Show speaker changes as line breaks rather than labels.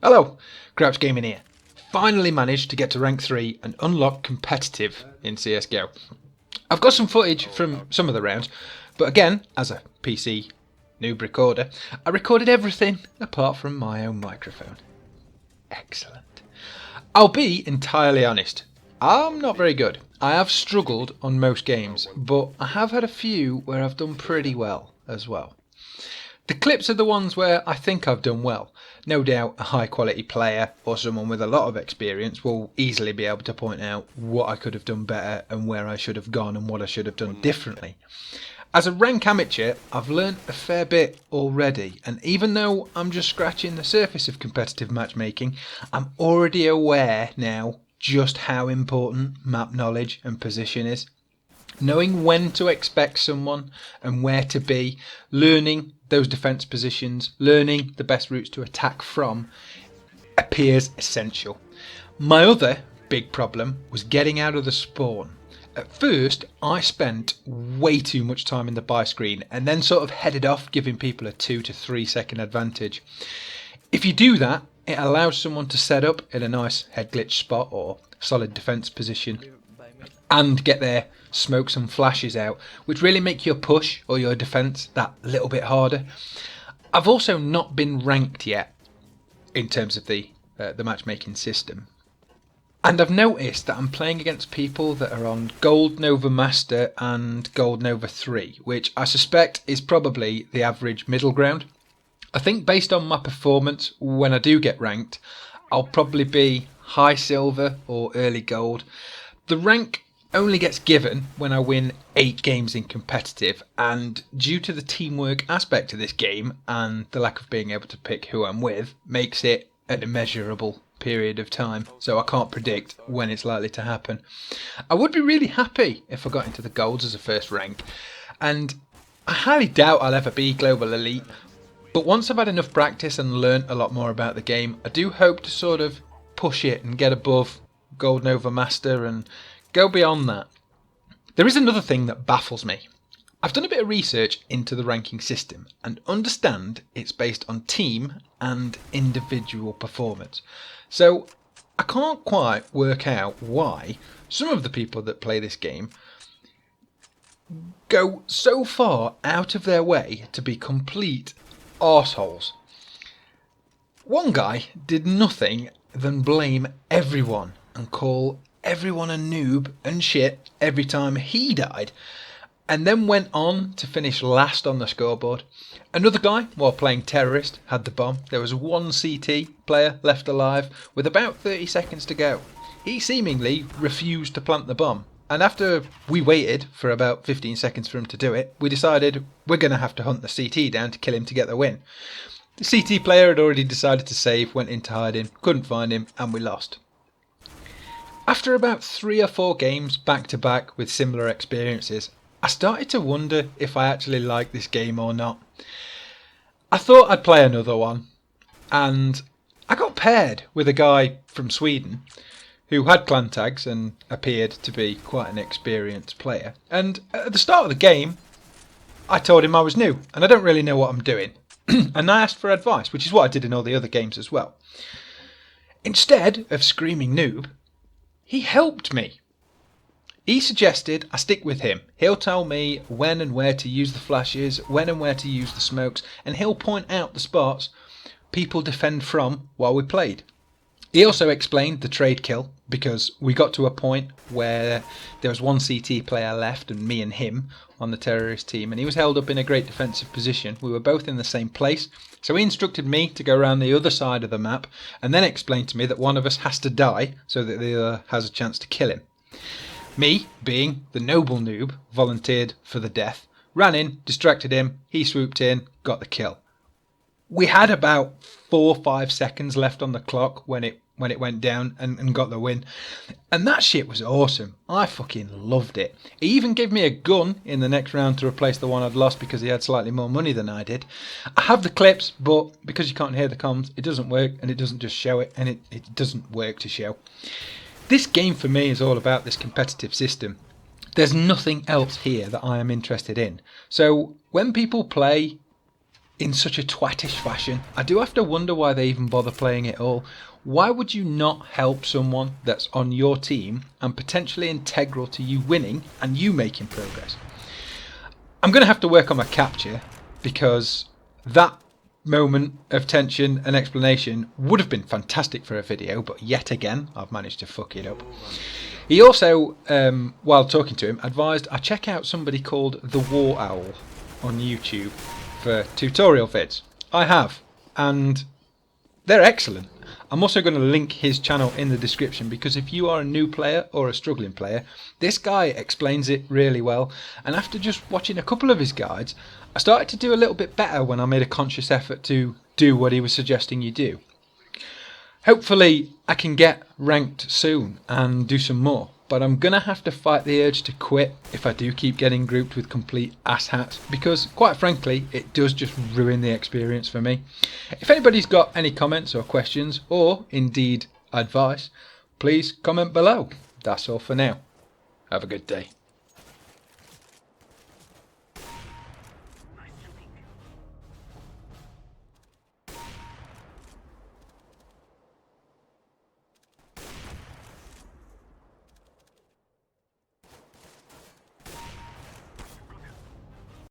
Hello, Crouch Gaming here. Finally managed to get to rank 3 and unlock competitive in CSGO. I've got some footage from some of the rounds, but again, as a PC noob recorder, I recorded everything apart from my own microphone. Excellent. I'll be entirely honest, I'm not very good. I have struggled on most games, but I have had a few where I've done pretty well as well. The clips are the ones where I think I've done well. No doubt a high quality player or someone with a lot of experience will easily be able to point out what I could have done better and where I should have gone and what I should have done differently. As a rank amateur, I've learnt a fair bit already, and even though I'm just scratching the surface of competitive matchmaking, I'm already aware now just how important map knowledge and position is. Knowing when to expect someone and where to be, learning those defence positions, learning the best routes to attack from, appears essential. My other big problem was getting out of the spawn. At first, I spent way too much time in the buy screen and then sort of headed off, giving people a 2 to 3 second advantage. If you do that, it allows someone to set up in a nice head glitch spot or solid defence position and get their smokes and flashes out, which really make your push or your defence that little bit harder. I've also not been ranked yet in terms of the matchmaking system, and I've noticed that I'm playing against people that are on Gold Nova Master and Gold Nova 3, which I suspect is probably the average middle ground. I think based on my performance when I do get ranked, I'll probably be high silver or early gold. The rank only gets given when I win 8 games in competitive, and due to the teamwork aspect of this game and the lack of being able to pick who I'm with, makes it an immeasurable period of time, so I can't predict when it's likely to happen. I would be really happy if I got into the golds as a first rank, and I highly doubt I'll ever be global elite, but once I've had enough practice and learnt a lot more about the game, I do hope to sort of push it and get above Gold Nova Master and go beyond that. There is another thing that baffles me. I've done a bit of research into the ranking system and understand it's based on team and individual performance. So I can't quite work out why some of the people that play this game go so far out of their way to be complete arseholes. One guy did nothing than blame everyone and call everyone a noob and shit every time he died, and then went on to finish last on the scoreboard. Another guy, while playing terrorist, had the bomb. There was one CT player left alive with about 30 seconds to go. He seemingly refused to plant the bomb, and after we waited for about 15 seconds for him to do it, we decided we're going to have to hunt the CT down to kill him to get the win. The CT player had already decided to save, went into hiding, couldn't find him, and we lost. After about 3 or 4 games back to back with similar experiences, I started to wonder if I actually liked this game or not. I thought I'd play another one, and I got paired with a guy from Sweden who had clan tags and appeared to be quite an experienced player. And at the start of the game, I told him I was new and I don't really know what I'm doing. And I asked for advice, which is what I did in all the other games as well. Instead of screaming noob, he helped me. He suggested I stick with him. He'll tell me when and where to use the flashes, when and where to use the smokes, and he'll point out the spots people defend from while we played. He also explained the trade kill, because we got to a point where there was one CT player left and me and him on the terrorist team, and he was held up in a great defensive position. We were both in the same place, so he instructed me to go around the other side of the map and then explained to me that one of us has to die so that the other has a chance to kill him. Me, being the noble noob, volunteered for the death, ran in, distracted him, he swooped in, got the kill. We had about 4 or 5 seconds left on the clock when it went down and got the win. And that shit was awesome. I fucking loved it. He even gave me a gun in the next round to replace the one I'd lost because he had slightly more money than I did. I have the clips, but because you can't hear the comms, it doesn't work, and it doesn't just show it, and it doesn't work to show. This game for me is all about this competitive system. There's nothing else here that I am interested in. So when people play in such a twattish fashion. I do have to wonder why they even bother playing it all. Why would you not help someone that's on your team and potentially integral to you winning and you making progress? I'm going to have to work on my capture, because that moment of tension and explanation would have been fantastic for a video, but yet again I've managed to fuck it up. He also, while talking to him, advised I check out somebody called The War Owl on YouTube for tutorial vids. I have, and they're excellent. I'm also going to link his channel in the description, because if you are a new player or a struggling player, this guy explains it really well. And after just watching a couple of his guides, I started to do a little bit better when I made a conscious effort to do what he was suggesting you do. Hopefully I can get ranked soon and do some more, but I'm going to have to fight the urge to quit if I do keep getting grouped with complete asshats, because quite frankly it does just ruin the experience for me. If anybody's got any comments or questions, or indeed advice, please comment below. That's all for now. Have a good day.